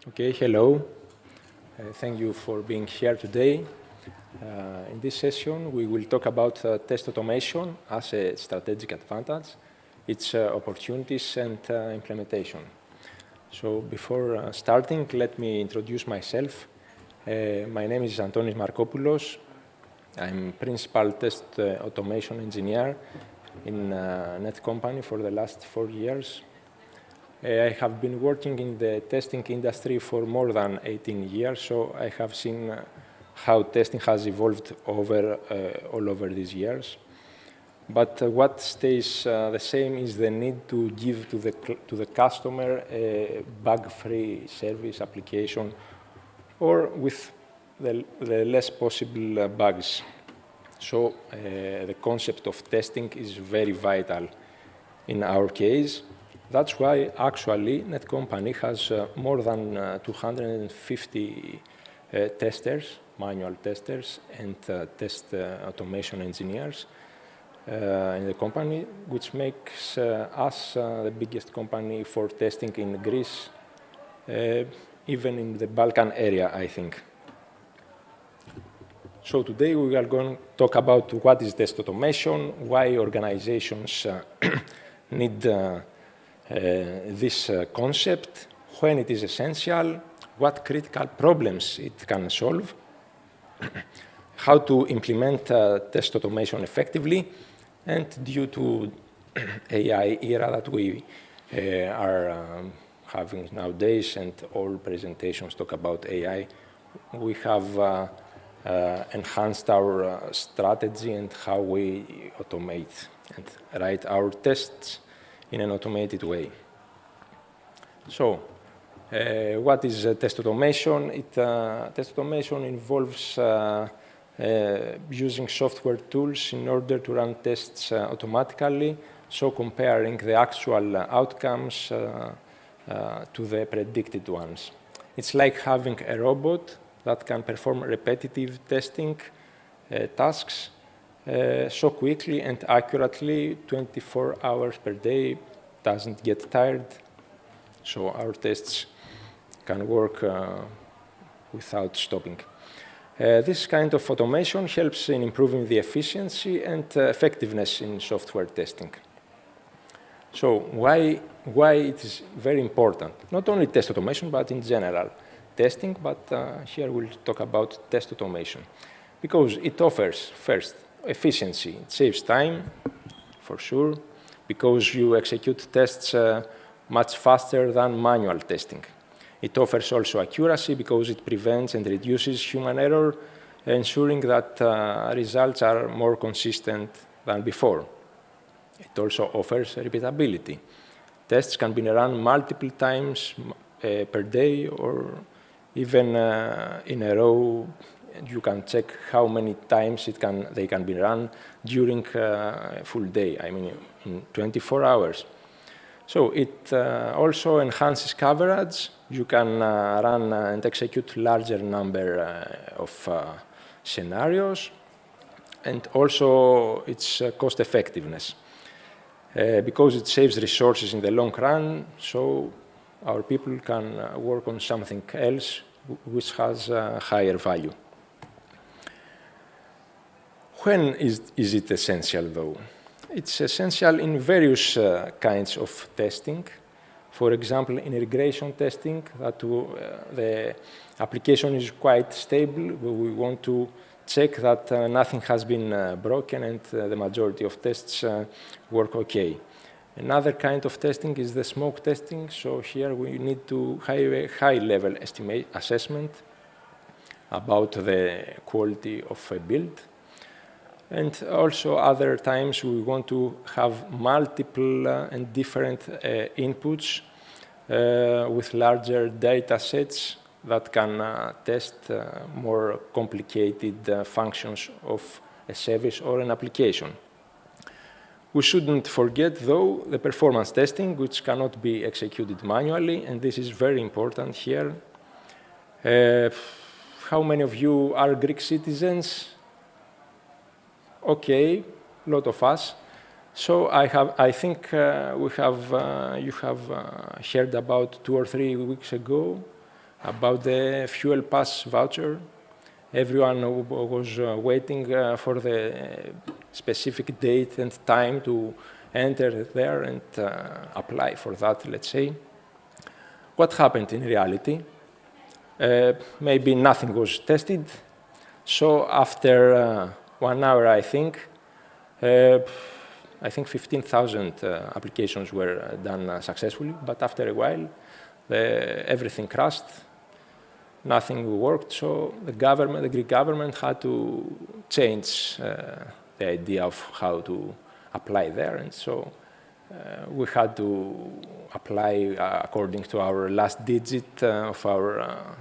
Okay, hello. Thank you for being here today. In this session, we will talk about test automation as a strategic advantage, its opportunities and implementation. So before starting, let me introduce myself. My name is Antonis Markopoulos. I'm principal test automation engineer in Net Company for the last 4 years. I have been working in the testing industry for more than 18 years, so I have seen how testing has evolved all over these years. But what stays the same is the need to give to the customer a bug-free service application or with the less possible bugs. So the concept of testing is very vital in our case. That's why actually Net Company has more than 250 testers, manual testers, and test automation engineers in the company, which makes us the biggest company for testing in Greece, even in the Balkan area, I think. So today we are going to talk about what is test automation, why organizations need this concept, when it is essential, what critical problems it can solve, how to implement test automation effectively, and due to AI era that we are having nowadays, and all presentations talk about AI, we have enhanced our strategy and how we automate and write our tests in an automated way. So, what is test automation? Test automation involves using software tools in order to run tests automatically, so comparing the actual outcomes to the predicted ones. It's like having a robot that can perform repetitive testing tasks so quickly and accurately, 24 hours per day, doesn't get tired, so our tests can work without stopping. This kind of automation helps in improving the efficiency and effectiveness in software testing. So why it is very important? Not only test automation, but in general testing, but here we'll talk about test automation. Because it offers, first, efficiency. It saves time, for sure, because you execute tests much faster than manual testing. It offers also accuracy because it prevents and reduces human error, ensuring that results are more consistent than before. It also offers repeatability. Tests can be run multiple times per day or even in a row. You can check how many times they can be run during a full day, I mean in 24 hours. So it also enhances coverage. You can run and execute larger number of scenarios, and also its cost effectiveness. Because it saves resources in the long run, so our people can work on something else which has higher value. When is it essential, though? It's essential in various kinds of testing. For example, in regression testing, that the application is quite stable. We want to check that nothing has been broken and the majority of tests work okay. Another kind of testing is the smoke testing. So here we need to have a high-level assessment about the quality of a build. And also other times we want to have multiple and different inputs with larger data sets that can test more complicated functions of a service or an application. We shouldn't forget, though, the performance testing, which cannot be executed manually, and this is very important here. How many of you are Greek citizens? Okay, a lot of us. So I think you have heard about 2 or 3 weeks ago about the fuel pass voucher. Everyone was waiting for the specific date and time to enter there and apply for that, let's say. What happened in reality? Maybe nothing was tested. So after 1 hour, I think 15,000 applications were done successfully, but after a while, everything crashed. Nothing worked, so the Greek government had to change the idea of how to apply there, and so we had to apply according to our last digit of our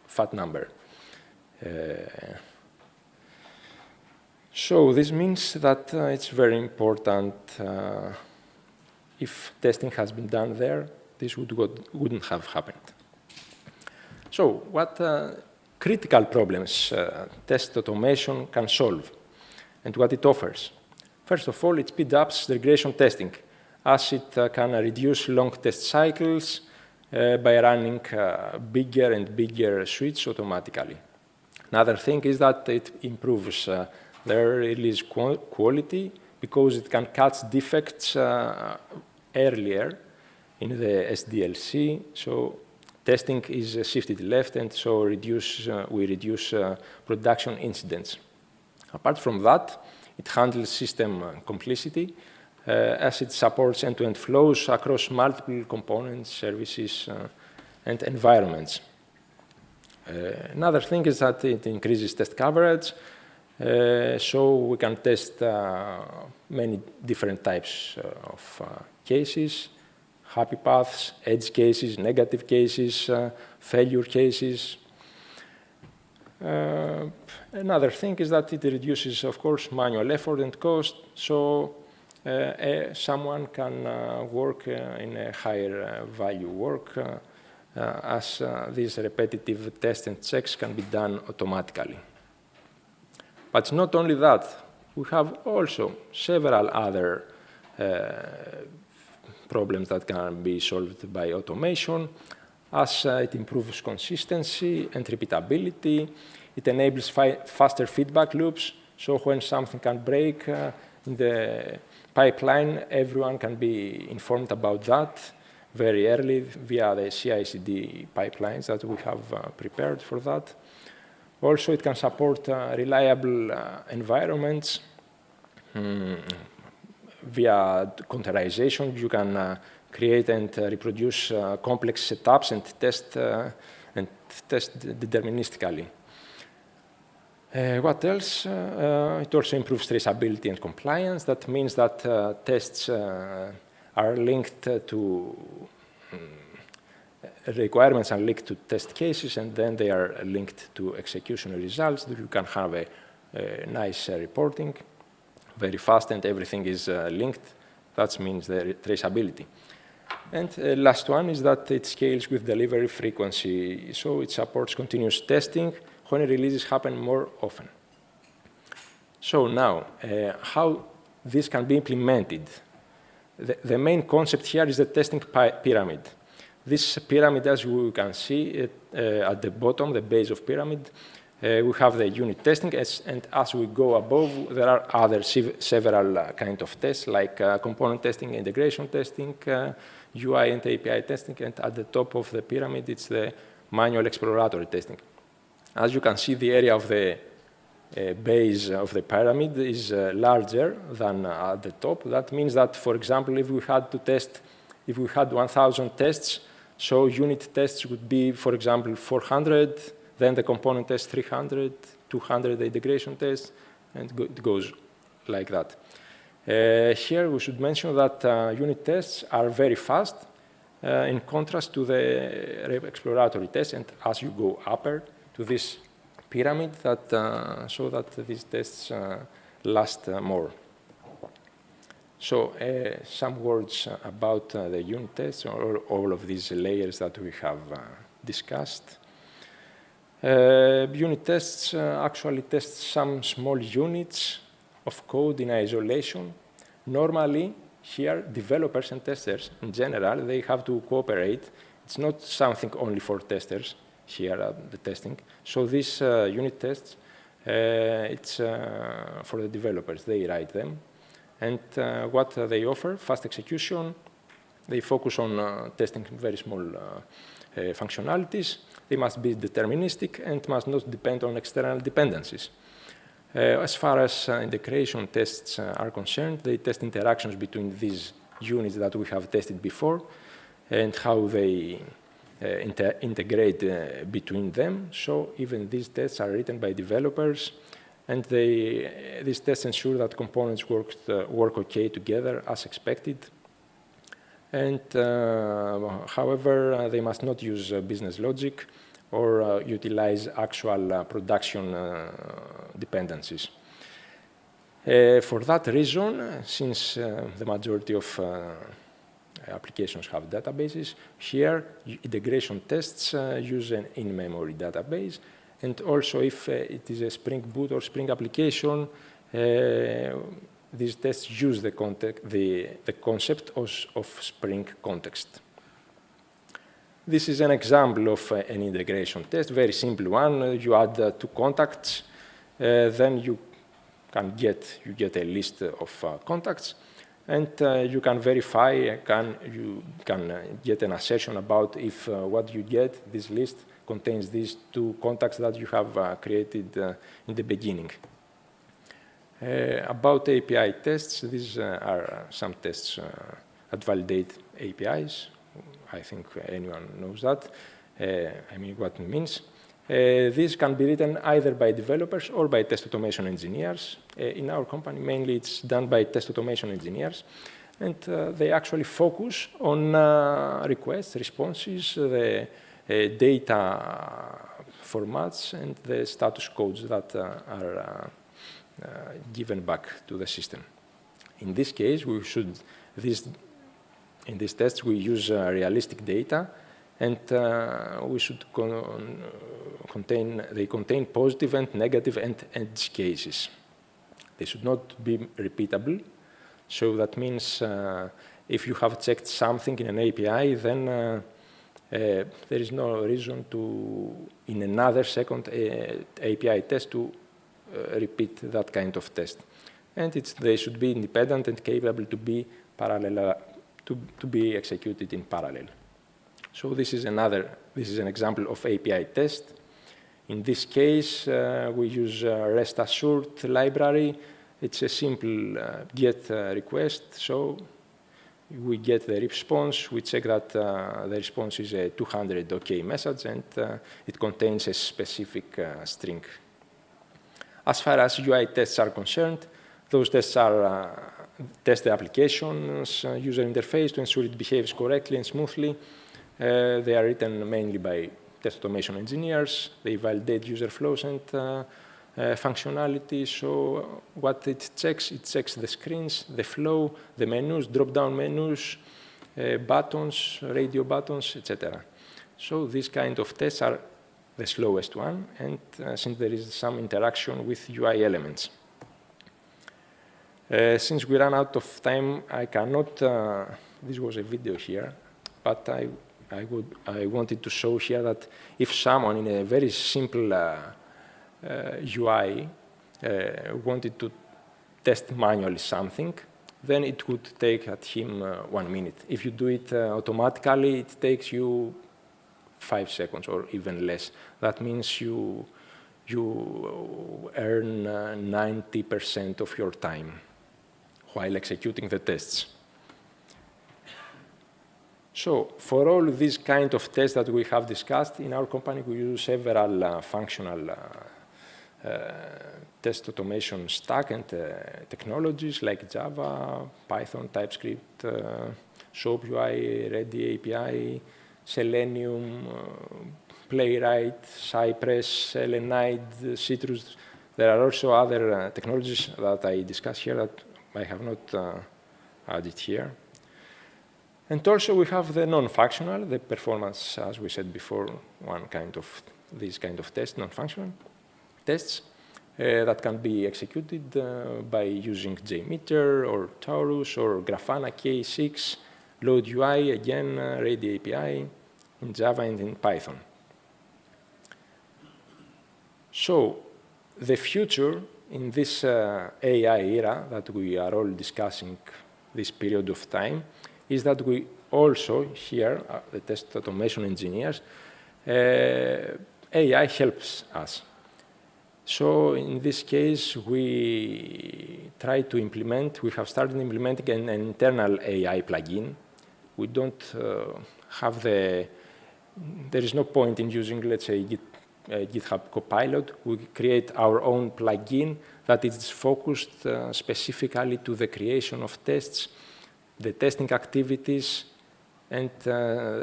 FAT number. So this means that it's very important if testing has been done there, this wouldn't have happened. So what critical problems test automation can solve and what it offers? First of all, it speeds up regression testing as it can reduce long test cycles by running bigger and bigger suites automatically. Another thing is that it improves their release quality because it can catch defects earlier in the SDLC, so testing is shifted left, and so we reduce production incidents. Apart from that, it handles system complicity as it supports end-to-end flows across multiple components, services, and environments. Another thing is that it increases test coverage, so we can test many different types of cases, happy paths, edge cases, negative cases, failure cases. Another thing is that it reduces, of course, manual effort and cost, so someone can work in a higher value work as these repetitive tests and checks can be done automatically. But it's not only that. We have also several other problems that can be solved by automation, as it improves consistency and repeatability. It enables faster feedback loops, so when something can break in the pipeline, everyone can be informed about that very early via the CI/CD pipelines that we have prepared for that. Also, it can support reliable environments. Via containerization, you can create and reproduce complex setups and test deterministically. What else? It also improves traceability and compliance. That means that tests are linked to requirements are linked to test cases, and then they are linked to execution results. You can have a nice reporting, very fast, and everything is linked. That means the traceability. And last one is that it scales with delivery frequency, so it supports continuous testing when releases happen more often. So now, how this can be implemented? The main concept here is the testing pyramid. This pyramid, as you can see at the bottom, the base of pyramid, we have the unit testing, and as we go above, there are other several kind of tests, like component testing, integration testing, UI and API testing, and at the top of the pyramid, it's the manual exploratory testing. As you can see, the area of the base of the pyramid is larger than at the top. That means that, for example, if we had 1,000 tests, so unit tests would be, for example, 400, then the component test 300, 200 the integration tests, and it goes like that. Here we should mention that unit tests are very fast in contrast to the exploratory tests, and as you go upper to this pyramid, so that these tests last more. So some words about the unit tests, or all of these layers that we have discussed. Unit tests actually test some small units of code in isolation. Normally, here, developers and testers, in general, they have to cooperate. It's not something only for testers here at the testing. So these unit tests, it's for the developers. They write them. And what they offer, fast execution. They focus on testing very small functionalities. They must be deterministic and must not depend on external dependencies. As far as integration tests are concerned, they test interactions between these units that we have tested before and how they integrate between them. So even these tests are written by developers, and these tests ensure that components work okay together as expected. And however, they must not use business logic or utilize actual production dependencies. For that reason, since the majority of applications have databases, here integration tests use an in-memory database. And also if it is a Spring Boot or Spring application, these tests use the concept of Spring context. This is an example of an integration test, very simple one. You add two contacts, then you get a list of contacts, and you can verify, you can get an assertion about if what you get, this list, contains these two contacts that you have created in the beginning. About API tests, these are some tests that validate APIs. I think anyone knows that. I mean, what it means. These can be written either by developers or by test automation engineers. In our company, mainly it's done by test automation engineers. And they actually focus on requests, responses, the data formats, and the status codes that are given back to the system. In this case, in these tests, we use realistic data, and we should they contain positive and negative and edge cases. They should not be repeatable. So that means if you have checked something in an API, then there is no reason to, in another second API test, to repeat that kind of test. And they should be independent and capable to be parallel, to be executed in parallel. So this is an example of API test. In this case, we use REST assured library. It's a simple GET request. So we get the response. We check that the response is a 200 OK message, and it contains a specific string. As far as UI tests are concerned, those tests are test the application's user interface to ensure it behaves correctly and smoothly. They are written mainly by test automation engineers. They validate user flows and functionality. So what it checks the screens, the flow, the menus, drop-down menus, buttons, radio buttons, etc. So these kind of tests are the slowest one, and since there is some interaction with UI elements. Since we ran out of time, I cannot, this was a video here, but I wanted to show here that if someone in a very simple UI wanted to test manually something, then it would take at him 1 minute. If you do it automatically, it takes you 5 seconds or even less. That means you earn 90% of your time while executing the tests. So for all these kind of tests that we have discussed, in our company we use several functional test automation stack and technologies like Java, Python, TypeScript, SOAP UI, Ready API, Selenium, Playwright, Cypress, Selenide, Citrus. There are also other technologies that I discuss here that I have not added here. And also we have the non-functional, the performance, as we said before, these kind of tests, non-functional tests. that can be executed by using JMeter or Taurus or Grafana K6, Load UI, again, Ready API, in Java and in Python. So the future in this AI era that we are all discussing this period of time is that we also here, the test automation engineers, AI helps us. So in this case, we try to implement, we have started implementing an internal AI plugin. We don't have there is no point in using, let's say, GitHub Copilot. We create our own plugin that is focused specifically to the creation of tests, the testing activities, and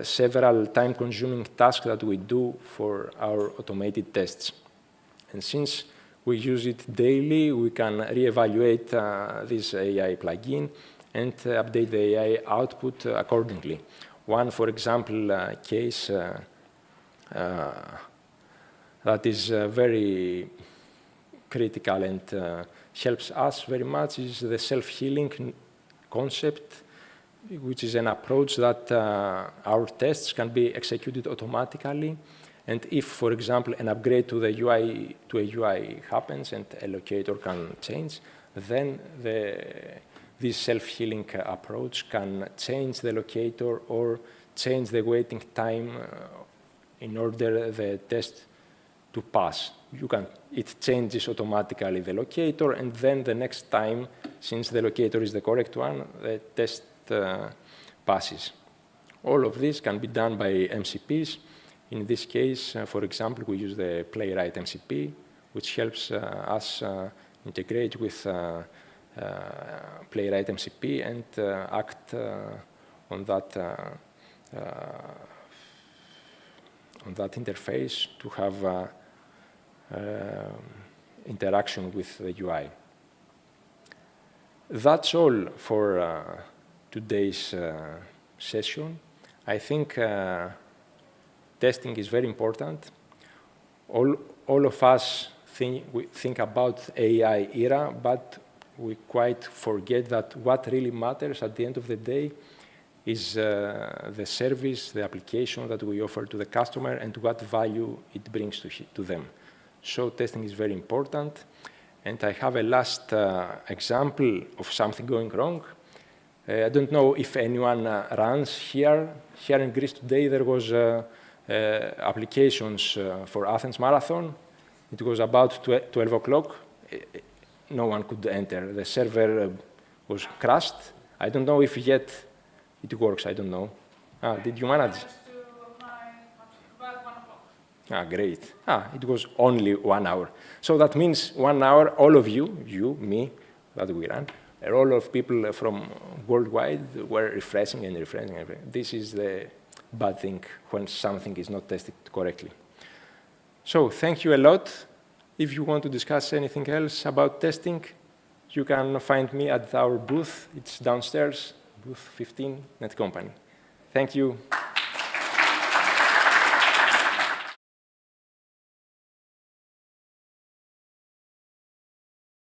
several time-consuming tasks that we do for our automated tests. And since we use it daily, we can reevaluate this AI plugin and update the AI output accordingly. One, for example, case that is very critical and helps us very much is the self-healing concept, which is an approach that our tests can be executed automatically. And if, for example, an upgrade to the UI to a UI happens and a locator can change, then this self-healing approach can change the locator or change the waiting time in order the test to pass. It changes automatically the locator, and then the next time, since the locator is the correct one, the test passes. All of this can be done by MCPs. In this case, for example, we use the Playwright MCP, which helps us integrate with Playwright MCP and act on that interface to have interaction with the UI. That's all for today's session. I think testing is very important. All of us think about AI era, but we quite forget that what really matters at the end of the day is the service, the application that we offer to the customer and what value it brings to them. So testing is very important. And I have a last example of something going wrong. I don't know if anyone runs here. Here in Greece today, there was applications for Athens Marathon. It was about 12 o'clock. No one could enter. The server was crashed. I don't know if yet it works. I don't know. Did you manage? About 1 o'clock. Great. It was only 1 hour. So that means 1 hour, all of you, me, that we ran, all of people from worldwide were refreshing and refreshing. This is the bad thing when something is not tested correctly. So thank you a lot. If you want to discuss anything else about testing, you can find me at our booth. It's downstairs, booth 15, Net Company. Thank you.